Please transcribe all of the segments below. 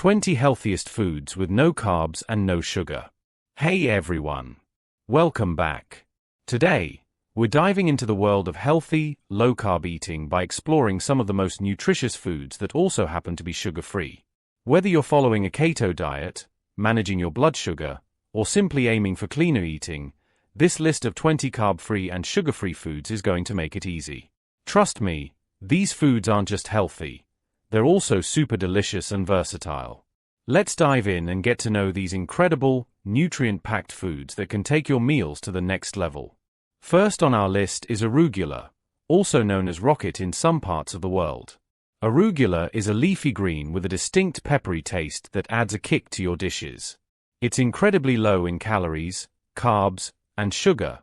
20 healthiest foods with no carbs and no sugar. Hey everyone! Welcome back. Today, we're diving into the world of healthy, low-carb eating by exploring some of the most nutritious foods that also happen to be sugar-free. Whether you're following a keto diet, managing your blood sugar, or simply aiming for cleaner eating, this list of 20 carb-free and sugar-free foods is going to make it easy. Trust me, these foods aren't just healthy. They're also super delicious and versatile. Let's dive in and get to know these incredible, nutrient-packed foods that can take your meals to the next level. First on our list is arugula, also known as rocket in some parts of the world. Arugula is a leafy green with a distinct peppery taste that adds a kick to your dishes. It's incredibly low in calories, carbs, and sugar,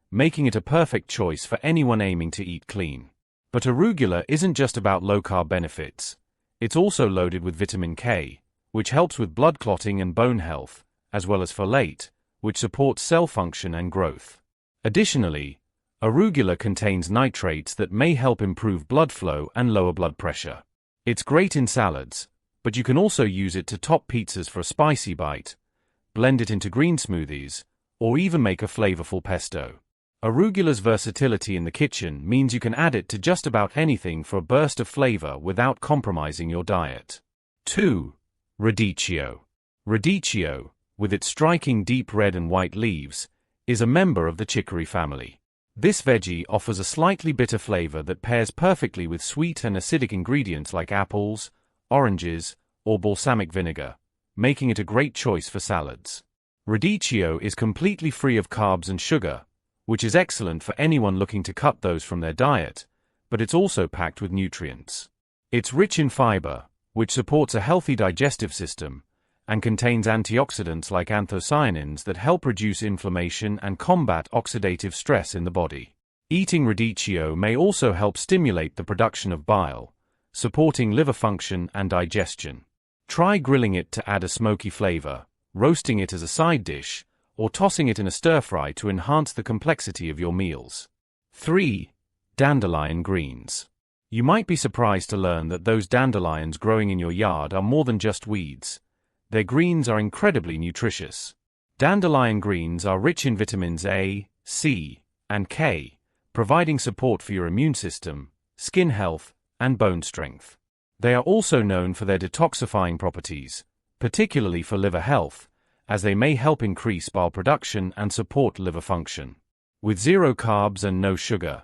making it a perfect choice for anyone aiming to eat clean. But arugula isn't just about low-carb benefits. It's also loaded with vitamin K, which helps with blood clotting and bone health, as well as folate, which supports cell function and growth. Additionally, arugula contains nitrates that may help improve blood flow and lower blood pressure. It's great in salads, but you can also use it to top pizzas for a spicy bite, blend it into green smoothies, or even make a flavorful pesto. Arugula's versatility in the kitchen means you can add it to just about anything for a burst of flavor without compromising your diet. 2. Radicchio. Radicchio, with its striking deep red and white leaves, is a member of the chicory family. This veggie offers a slightly bitter flavor that pairs perfectly with sweet and acidic ingredients like apples, oranges, or balsamic vinegar, making it a great choice for salads. Radicchio is completely free of carbs and sugar, which is excellent for anyone looking to cut those from their diet, but it's also packed with nutrients. It's rich in fiber, which supports a healthy digestive system, and contains antioxidants like anthocyanins that help reduce inflammation and combat oxidative stress in the body. Eating radicchio may also help stimulate the production of bile, supporting liver function and digestion. Try grilling it to add a smoky flavor, roasting it as a side dish, or tossing it in a stir-fry to enhance the complexity of your meals. 3. Dandelion greens. You might be surprised to learn that those dandelions growing in your yard are more than just weeds. Their greens are incredibly nutritious. Dandelion greens are rich in vitamins A, C, and K, providing support for your immune system, skin health, and bone strength. They are also known for their detoxifying properties, particularly for liver health, as they may help increase bile production and support liver function. With zero carbs and no sugar,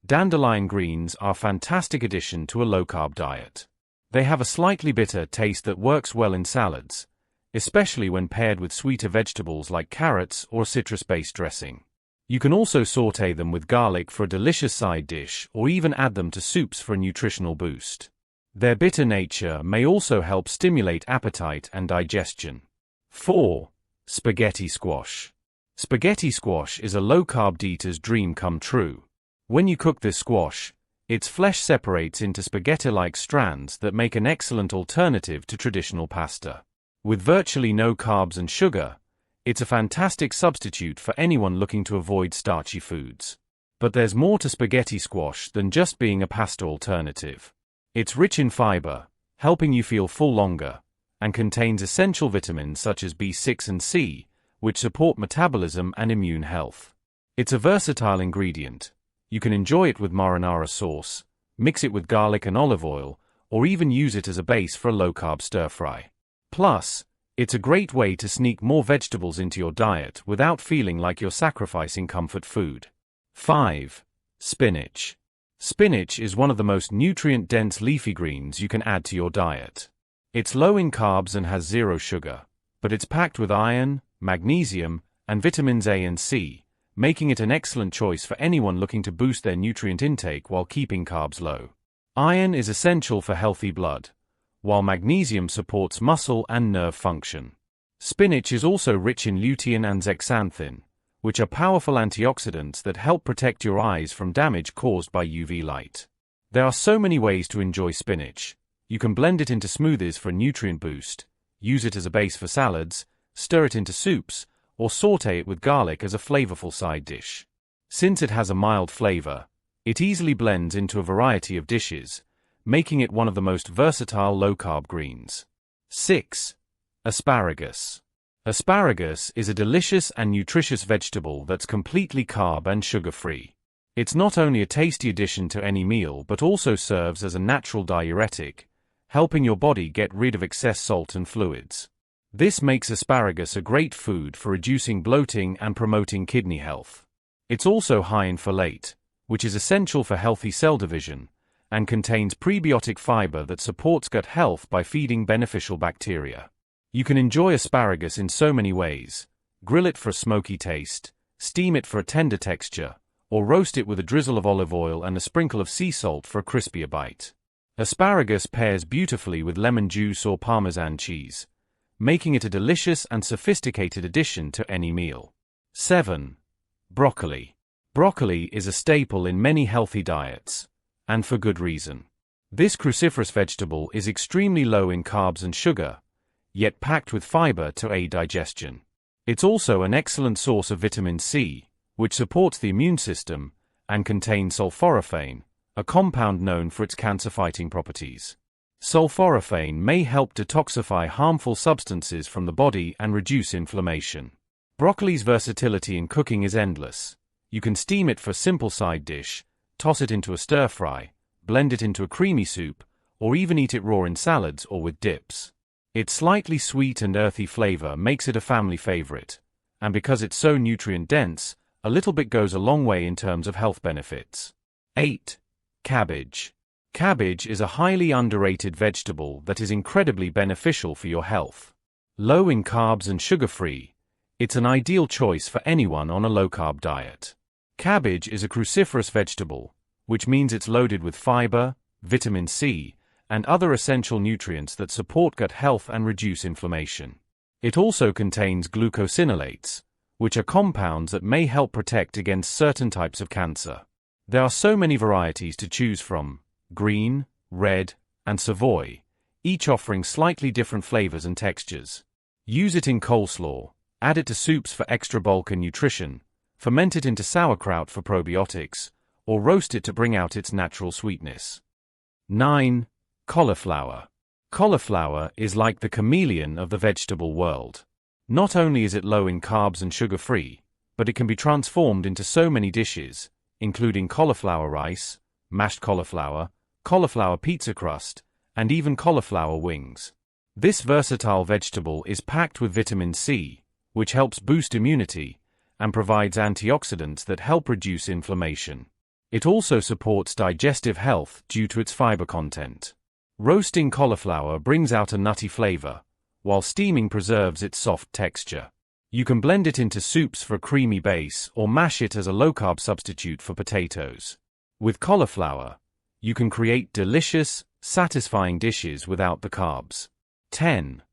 dandelion greens are a fantastic addition to a low-carb diet. They have a slightly bitter taste that works well in salads, especially when paired with sweeter vegetables like carrots or citrus-based dressing. You can also sauté them with garlic for a delicious side dish or even add them to soups for a nutritional boost. Their bitter nature may also help stimulate appetite and digestion. 4. Spaghetti squash. Spaghetti squash is a low-carb eater's dream come true. When you cook this squash, its flesh separates into spaghetti-like strands that make an excellent alternative to traditional pasta. With virtually no carbs and sugar, it's a fantastic substitute for anyone looking to avoid starchy foods. But there's more to spaghetti squash than just being a pasta alternative. It's rich in fiber, helping you feel full longer, and contains essential vitamins such as B6 and C, which support metabolism and immune health. It's a versatile ingredient. You can enjoy it with marinara sauce, mix it with garlic and olive oil, or even use it as a base for a low-carb stir-fry. Plus, it's a great way to sneak more vegetables into your diet without feeling like you're sacrificing comfort food. 5. Spinach. Spinach is one of the most nutrient-dense leafy greens you can add to your diet. It's low in carbs and has zero sugar, but it's packed with iron, magnesium, and vitamins A and C, making it an excellent choice for anyone looking to boost their nutrient intake while keeping carbs low. Iron is essential for healthy blood, while magnesium supports muscle and nerve function. Spinach is also rich in lutein and zeaxanthin, which are powerful antioxidants that help protect your eyes from damage caused by UV light. There are so many ways to enjoy spinach. You can blend it into smoothies for a nutrient boost, use it as a base for salads, stir it into soups, or sauté it with garlic as a flavorful side dish. Since it has a mild flavor, it easily blends into a variety of dishes, making it one of the most versatile low-carb greens. 6. Asparagus. Asparagus is a delicious and nutritious vegetable that's completely carb and sugar-free. It's not only a tasty addition to any meal but also serves as a natural diuretic, helping your body get rid of excess salt and fluids. This makes asparagus a great food for reducing bloating and promoting kidney health. It's also high in folate, which is essential for healthy cell division, and contains prebiotic fiber that supports gut health by feeding beneficial bacteria. You can enjoy asparagus in so many ways: grill it for a smoky taste, steam it for a tender texture, or roast it with a drizzle of olive oil and a sprinkle of sea salt for a crispier bite. Asparagus pairs beautifully with lemon juice or Parmesan cheese, making it a delicious and sophisticated addition to any meal. 7. Broccoli. Broccoli is a staple in many healthy diets, and for good reason. This cruciferous vegetable is extremely low in carbs and sugar, yet packed with fiber to aid digestion. It's also an excellent source of vitamin C, which supports the immune system, and contains sulforaphane, a compound known for its cancer-fighting properties. Sulforaphane may help detoxify harmful substances from the body and reduce inflammation. Broccoli's versatility in cooking is endless. You can steam it for a simple side dish, toss it into a stir-fry, blend it into a creamy soup, or even eat it raw in salads or with dips. Its slightly sweet and earthy flavor makes it a family favorite, and because it's so nutrient-dense, a little bit goes a long way in terms of health benefits. 8. Cabbage. Cabbage is a highly underrated vegetable that is incredibly beneficial for your health. Low in carbs and sugar-free, it's an ideal choice for anyone on a low-carb diet. Cabbage is a cruciferous vegetable, which means it's loaded with fiber, vitamin C, and other essential nutrients that support gut health and reduce inflammation. It also contains glucosinolates, which are compounds that may help protect against certain types of cancer. There are so many varieties to choose from: green, red, and Savoy, each offering slightly different flavors and textures. Use it in coleslaw, add it to soups for extra bulk and nutrition, ferment it into sauerkraut for probiotics, or roast it to bring out its natural sweetness. 9. Cauliflower. Cauliflower is like the chameleon of the vegetable world. Not only is it low in carbs and sugar-free, but it can be transformed into so many dishes, including cauliflower rice, mashed cauliflower pizza crust, and even cauliflower wings. This versatile vegetable is packed with vitamin C, which helps boost immunity, and provides antioxidants that help reduce inflammation. It also supports digestive health due to its fiber content. Roasting cauliflower brings out a nutty flavor, while steaming preserves its soft texture. You can blend it into soups for a creamy base or mash it as a low-carb substitute for potatoes. With cauliflower, you can create delicious, satisfying dishes without the carbs. 10.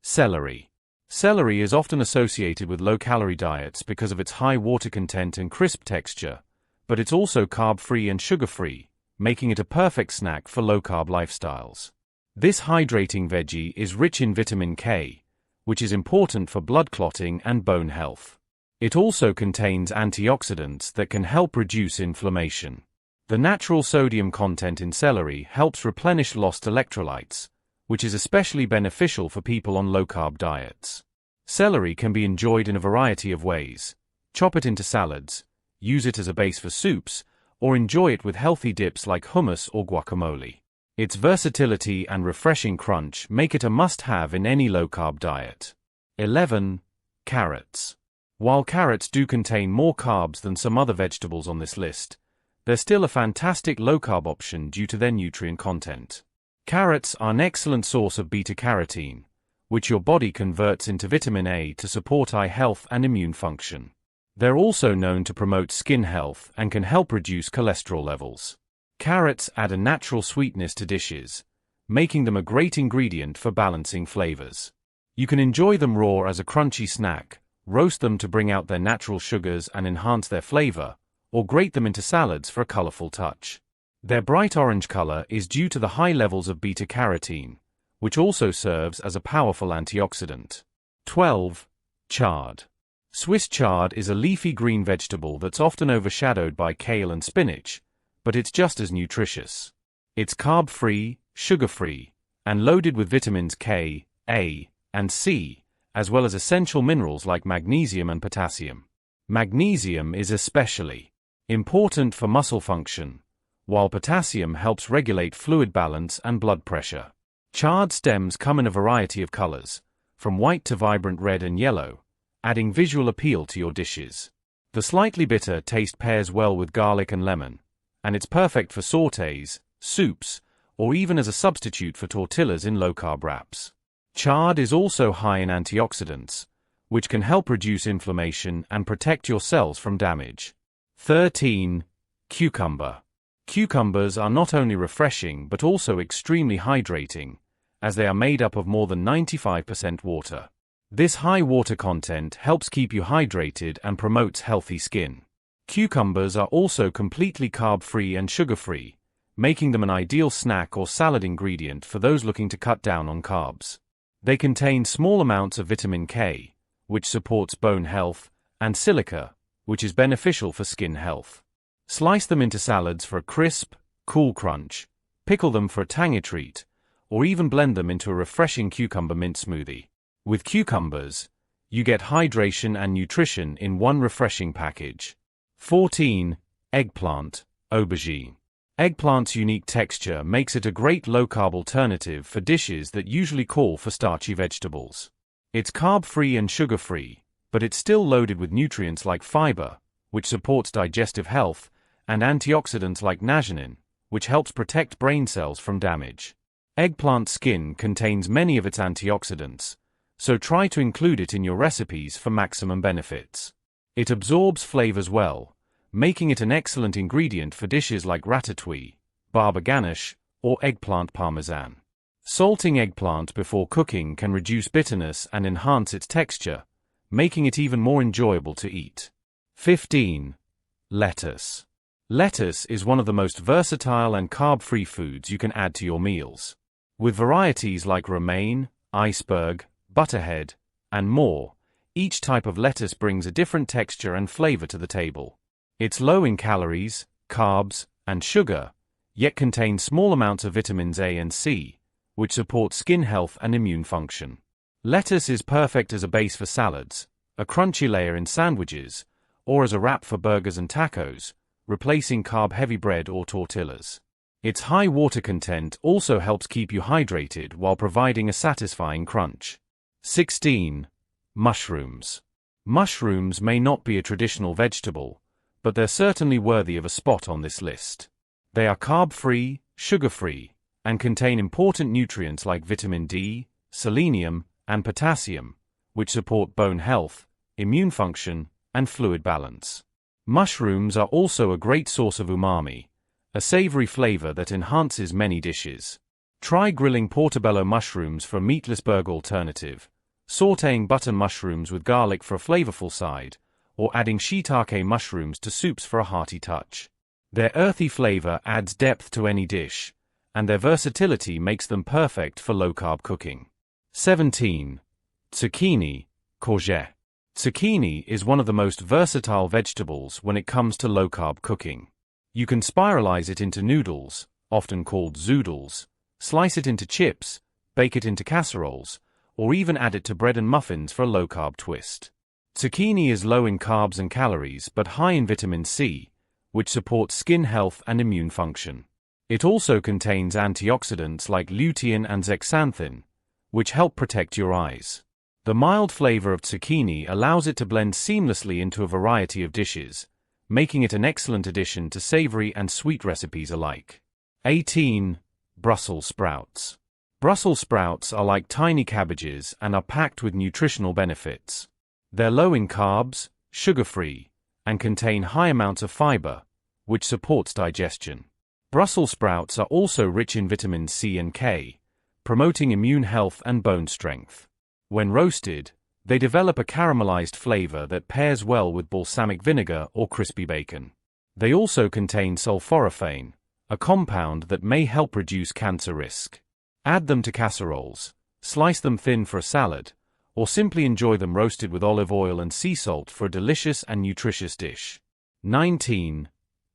Celery. Celery is often associated with low-calorie diets because of its high water content and crisp texture, but it's also carb-free and sugar-free, making it a perfect snack for low-carb lifestyles. This hydrating veggie is rich in vitamin K, which is important for blood clotting and bone health. It also contains antioxidants that can help reduce inflammation. The natural sodium content in celery helps replenish lost electrolytes, which is especially beneficial for people on low-carb diets. Celery can be enjoyed in a variety of ways. Chop it into salads, use it as a base for soups, or enjoy it with healthy dips like hummus or guacamole. Its versatility and refreshing crunch make it a must-have in any low-carb diet. 11. Carrots. While carrots do contain more carbs than some other vegetables on this list, they're still a fantastic low-carb option due to their nutrient content. Carrots are an excellent source of beta-carotene, which your body converts into vitamin A to support eye health and immune function. They're also known to promote skin health and can help reduce cholesterol levels. Carrots add a natural sweetness to dishes, making them a great ingredient for balancing flavors. You can enjoy them raw as a crunchy snack, roast them to bring out their natural sugars and enhance their flavor, or grate them into salads for a colorful touch. Their bright orange color is due to the high levels of beta-carotene, which also serves as a powerful antioxidant. 12. Chard. Swiss chard is a leafy green vegetable that's often overshadowed by kale and spinach, but it's just as nutritious. It's carb-free, sugar-free, and loaded with vitamins K, A, and C, as well as essential minerals like magnesium and potassium. Magnesium is especially important for muscle function, while potassium helps regulate fluid balance and blood pressure. Chard stems come in a variety of colors, from white to vibrant red and yellow, adding visual appeal to your dishes. The slightly bitter taste pairs well with garlic and lemon, and it's perfect for sautés, soups, or even as a substitute for tortillas in low-carb wraps. Chard is also high in antioxidants, which can help reduce inflammation and protect your cells from damage. 13. Cucumber. Cucumbers are not only refreshing but also extremely hydrating, as they are made up of more than 95% water. This high water content helps keep you hydrated and promotes healthy skin. Cucumbers are also completely carb-free and sugar-free, making them an ideal snack or salad ingredient for those looking to cut down on carbs. They contain small amounts of vitamin K, which supports bone health, and silica, which is beneficial for skin health. Slice them into salads for a crisp, cool crunch, pickle them for a tangy treat, or even blend them into a refreshing cucumber mint smoothie. With cucumbers, you get hydration and nutrition in one refreshing package. 14. Eggplant, aubergine. Eggplant's unique texture makes it a great low-carb alternative for dishes that usually call for starchy vegetables. It's carb-free and sugar-free, but it's still loaded with nutrients like fiber, which supports digestive health, and antioxidants like niacin, which helps protect brain cells from damage. Eggplant skin contains many of its antioxidants, so try to include it in your recipes for maximum benefits. It absorbs flavors well, making it an excellent ingredient for dishes like ratatouille, baba ganoush, or eggplant parmesan. Salting eggplant before cooking can reduce bitterness and enhance its texture, making it even more enjoyable to eat. 15. Lettuce. Lettuce is one of the most versatile and carb-free foods you can add to your meals. With varieties like romaine, iceberg, butterhead, and more, each type of lettuce brings a different texture and flavor to the table. It's low in calories, carbs, and sugar, yet contains small amounts of vitamins A and C, which support skin health and immune function. Lettuce is perfect as a base for salads, a crunchy layer in sandwiches, or as a wrap for burgers and tacos, replacing carb-heavy bread or tortillas. Its high water content also helps keep you hydrated while providing a satisfying crunch. 16. Mushrooms. Mushrooms may not be a traditional vegetable, but they're certainly worthy of a spot on this list. They are carb-free, sugar-free, and contain important nutrients like vitamin D, selenium, and potassium, which support bone health, immune function, and fluid balance. Mushrooms are also a great source of umami, a savory flavor that enhances many dishes. Try grilling portobello mushrooms for a meatless burger alternative, sautéing button mushrooms with garlic for a flavorful side, or adding shiitake mushrooms to soups for a hearty touch. Their earthy flavor adds depth to any dish, and their versatility makes them perfect for low-carb cooking. 17. Zucchini, courgette. Zucchini is one of the most versatile vegetables when it comes to low-carb cooking. You can spiralize it into noodles, often called zoodles, slice it into chips, bake it into casseroles, or even add it to bread and muffins for a low-carb twist. Zucchini is low in carbs and calories but high in vitamin C, which supports skin health and immune function. It also contains antioxidants like lutein and zeaxanthin, which help protect your eyes. The mild flavor of zucchini allows it to blend seamlessly into a variety of dishes, making it an excellent addition to savory and sweet recipes alike. 18. Brussels sprouts. Brussels sprouts are like tiny cabbages and are packed with nutritional benefits. They're low in carbs, sugar-free, and contain high amounts of fiber, which supports digestion. Brussels sprouts are also rich in vitamins C and K, promoting immune health and bone strength. When roasted, they develop a caramelized flavor that pairs well with balsamic vinegar or crispy bacon. They also contain sulforaphane, a compound that may help reduce cancer risk. Add them to casseroles, slice them thin for a salad, or simply enjoy them roasted with olive oil and sea salt for a delicious and nutritious dish. 19.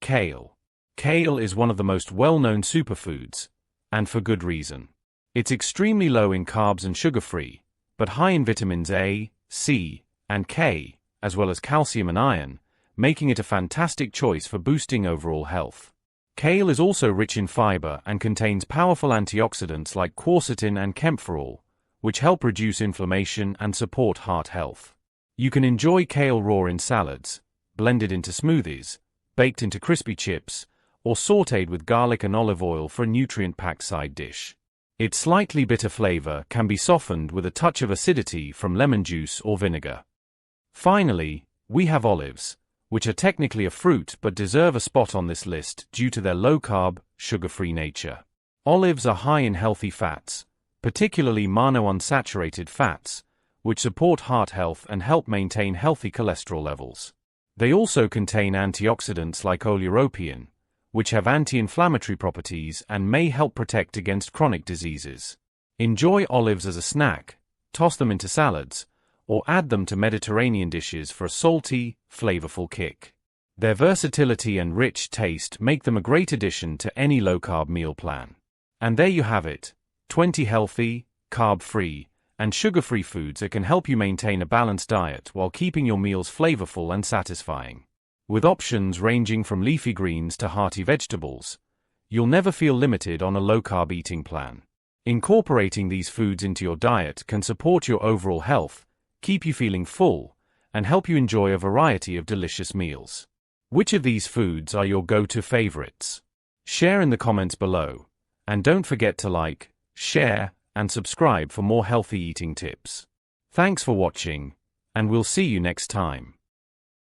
Kale. Kale is one of the most well-known superfoods, and for good reason. It's extremely low in carbs and sugar-free, but high in vitamins A, C, and K, as well as calcium and iron, making it a fantastic choice for boosting overall health. Kale is also rich in fiber and contains powerful antioxidants like quercetin and kaempferol, which help reduce inflammation and support heart health. You can enjoy kale raw in salads, blended into smoothies, baked into crispy chips, or sautéed with garlic and olive oil for a nutrient-packed side dish. Its slightly bitter flavor can be softened with a touch of acidity from lemon juice or vinegar. Finally, we have olives, which are technically a fruit but deserve a spot on this list due to their low-carb, sugar-free nature. Olives are high in healthy fats, particularly monounsaturated fats, which support heart health and help maintain healthy cholesterol levels. They also contain antioxidants like oleuropein, which have anti-inflammatory properties and may help protect against chronic diseases. Enjoy olives as a snack, toss them into salads, or add them to Mediterranean dishes for a salty, flavorful kick. Their versatility and rich taste make them a great addition to any low-carb meal plan. And there you have it, 20 healthy, carb-free, and sugar-free foods that can help you maintain a balanced diet while keeping your meals flavorful and satisfying. With options ranging from leafy greens to hearty vegetables, you'll never feel limited on a low-carb eating plan. Incorporating these foods into your diet can support your overall health, keep you feeling full, and help you enjoy a variety of delicious meals. Which of these foods are your go-to favorites? Share in the comments below, and don't forget to like, share, and subscribe for more healthy eating tips. Thanks for watching, and we'll see you next time.